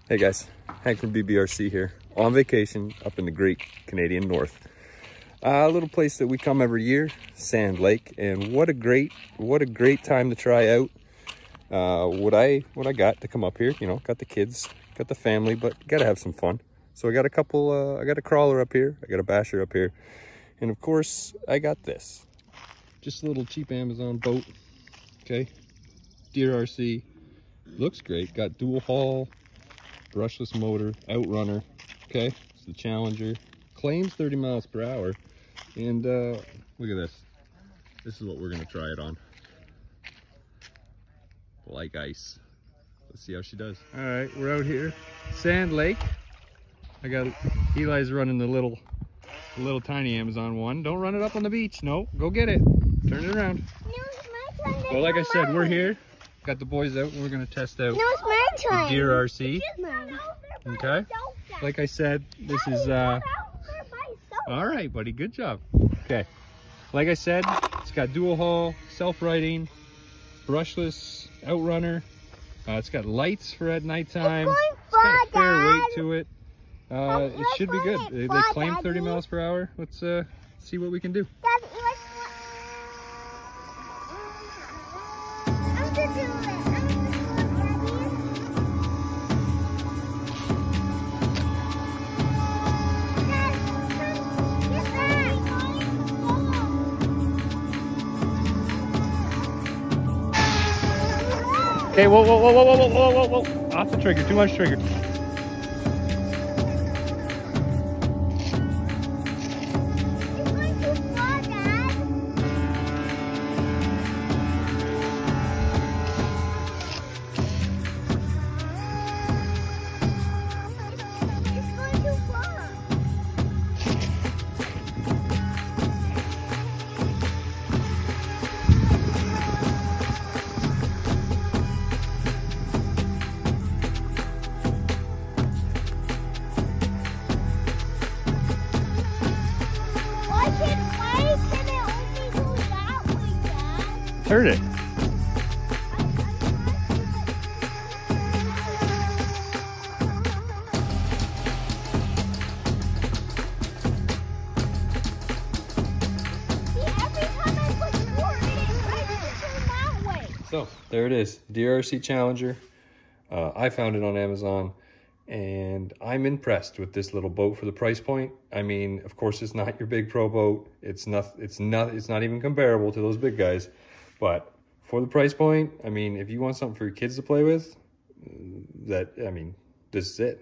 Hey guys, Hank from DeeRC here, on vacation up in the great Canadian North. A little place that we come every year, Sand Lake, and what a great time to try out what I got to come up here. You know, got the kids, got the family, but gotta have some fun. So I got a couple, I got a crawler up here, I got a basher up here, and of course I got this, just a little cheap Amazon boat. Okay, DeeRC, looks great, got dual hull, brushless motor, outrunner. Okay, it's the Challenger, claims 30 miles per hour, and look at this. This is what we're gonna try it on. Like ice. Let's see how she does. All right, we're out here, Sand Lake. I got Eli's running the little tiny Amazon one. Don't run it up on the beach. No, go get it. Turn it around. No, it's my turn. Well, like I said, we're here. Got the boys out and we're gonna test out the DeeRC. Okay. Like I said, this is all right, buddy. Good job. Okay. Like I said, it's got dual hull, self-righting, brushless outrunner. It's got lights for at nighttime. It's got a fair weight to it. It should be good. They claim 30 miles per hour. Let's see what we can do. Okay, whoa. Off the trigger, too much trigger. Turn it. So there it is, DeeRC Challenger. I found it on Amazon, and I'm impressed with this little boat for the price point. I mean, of course, it's not your big pro boat. It's not even comparable to those big guys. But for the price point, I mean, if you want something for your kids to play with, this is it.